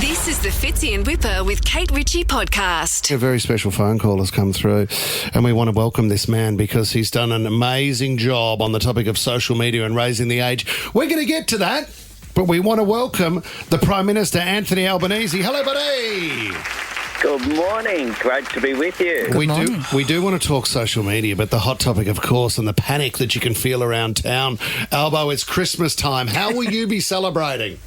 This is the Fitzy and Whipper with Kate Ritchie podcast. A very special phone call has come through, and we want to welcome this man because he's done an amazing job on the topic of social media and raising the age. We're going to get to that, but we want to welcome the Prime Minister, Anthony Albanese. Hello, buddy. Good morning. Great to be with you. We do want to talk social media, but the hot topic, of course, and the panic that you can feel around town. Albo, it's Christmas time. How will you be celebrating?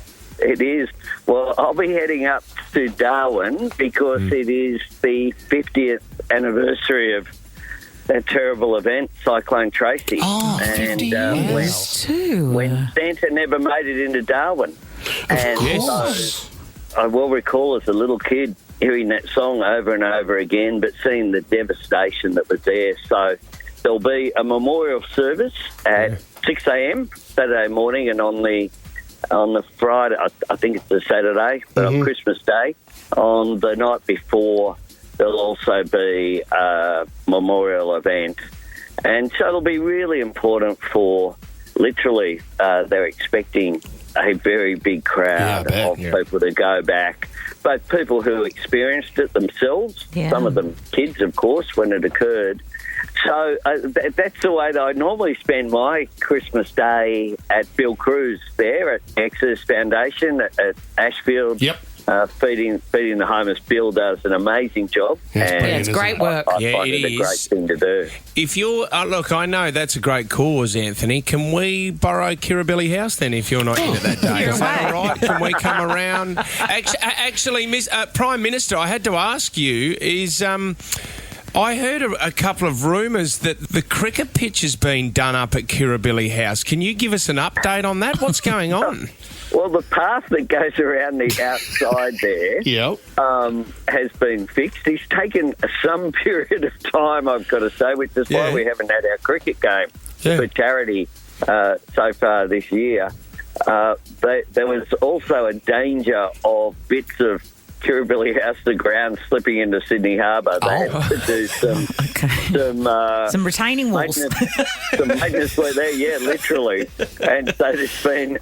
It is. Well, I'll be heading up to Darwin because it is the 50th anniversary of that terrible event, Cyclone Tracy. Oh, 50 years when Santa never made it into Darwin. Of course. So I will recall as a little kid hearing that song over and over again, but seeing the devastation that was there. So there'll be a memorial service at 6 a.m. Saturday morning, and on the Friday, I think it's the Saturday, but on Christmas Day, on the night before, there'll also be a memorial event. And so it'll be really important for, literally, they're expecting a very big crowd of people to go back. Both people who experienced it themselves, some of them kids, of course, when it occurred. So that's the way that I normally spend my Christmas Day at Bill Cruz there at Exodus Foundation at Ashfield. Yep. Feeding the homeless. Bill does an amazing job. It's great work. I find it a great thing to do. If you're, look, I know that's a great cause, Anthony. Can we borrow Kirribilli House then if you're not in it that day? Is that all right? Can we come around? Actually, Prime Minister, I had to ask you, I heard a couple of rumours that the cricket pitch has been done up at Kirribilli House. Can you give us an update on that? What's going on? Well, the path that goes around the outside there has been fixed. It's taken some period of time, I've got to say, which is why we haven't had our cricket game for charity so far this year. There was also a danger of bits of Kirribilli House, the ground slipping into Sydney Harbour. They had to do some retaining walls. Some maintenance work there, literally. And so there's been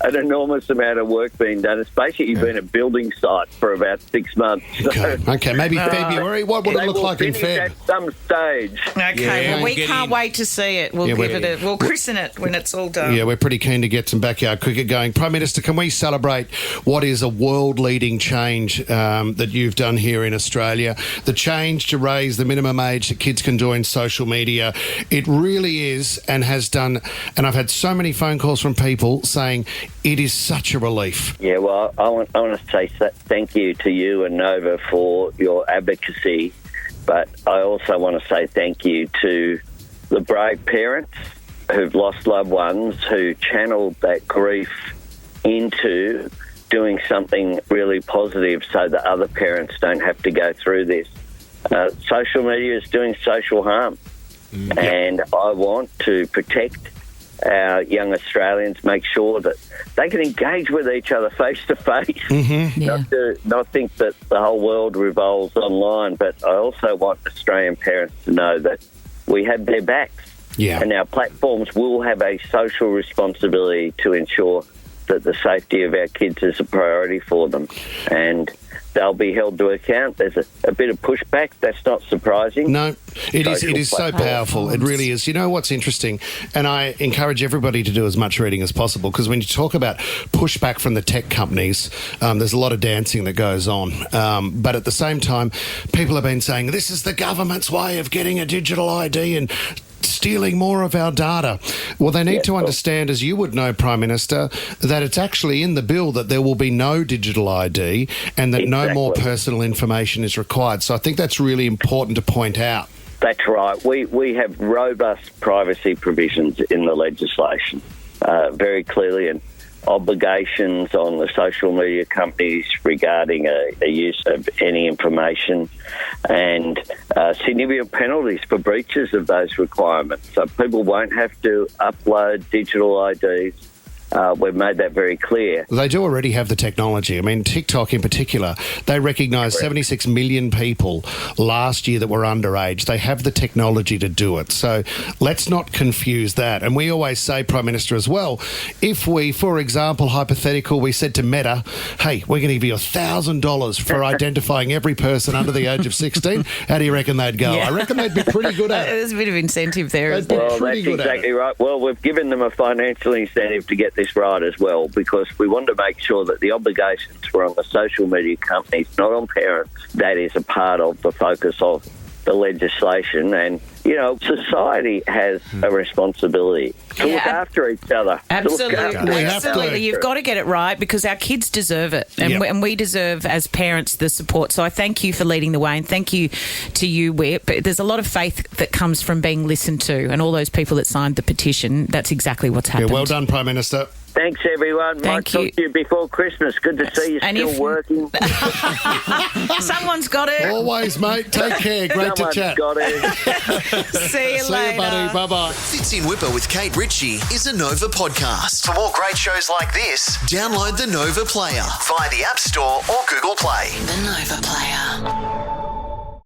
an enormous amount of work being done. It's basically been a building site for about 6 months. Okay, maybe February. What would it look like in Feb? At some stage. Okay, well, we can't wait to see it. We'll christen it when it's all done. Yeah, we're pretty keen to get some backyard cricket going. Prime Minister, can we celebrate what is a world-leading change that you've done here in Australia? The change to raise the minimum age that kids can join social media. It really is and has done, and I've had so many phone calls from people saying it is such a relief. Yeah, well, I want to say thank you to you and Nova for your advocacy, but I also want to say thank you to the brave parents who've lost loved ones, who channeled that grief into doing something really positive so that other parents don't have to go through this. Social media is doing social harm, and I want to protect our young Australians, make sure that they can engage with each other face to face, not think that the whole world revolves online. But I also want Australian parents to know that we have their backs, and our platforms will have a social responsibility to ensure that the safety of our kids is a priority for them, and they'll be held to account. There's a bit of pushback. That's not surprising. No, it is so powerful. It really is. You know what's interesting, and I encourage everybody to do as much reading as possible, because when you talk about pushback from the tech companies, there's a lot of dancing that goes on. But at the same time, people have been saying, this is the government's way of getting a digital ID and stealing more of our data. Well, they need to understand, as you would know, Prime Minister, that it's actually in the bill that there will be no digital ID and that no more personal information is required. So I think that's really important to point out. That's right. We have robust privacy provisions in the legislation, very clearly, and obligations on the social media companies regarding a use of any information, and significant penalties for breaches of those requirements. So people won't have to upload digital IDs We've made that very clear. They do already have the technology. I mean, TikTok in particular, they recognised 76 million people last year that were underage. They have the technology to do it. So let's not confuse that. And we always say, Prime Minister, as well, if we, for example, hypothetical, we said to Meta, hey, we're going to give you $1,000 for identifying every person under the age of 16, how do you reckon they'd go? Yeah. I reckon they'd be pretty good at it. There's a bit of incentive there. They'd be Well, pretty that's good exactly at it. right. Well, we've given them a financial incentive to get this right as well, because we want to make sure that the obligations were on the social media companies, not on parents. That is a part of the focus of the legislation. And, you know, society has a responsibility to look after each other. Absolutely. We have to. Absolutely. You've got to get it right because our kids deserve it. And we deserve, as parents, the support. So I thank you for leading the way, and thank you to you, Whip. There's a lot of faith that comes from being listened to, and all those people that signed the petition, that's exactly what's happened. Yeah, well done, Prime Minister. Thanks, everyone. Might talk to you before Christmas. Good to see you still working. Someone's got it. Always, mate. Take care. Great to chat. Got it. See you later. See you, buddy. Bye-bye. Fits in Whipper with Kate Ritchie is a Nova podcast. For more great shows like this, download the Nova Player via the App Store or Google Play. The Nova Player.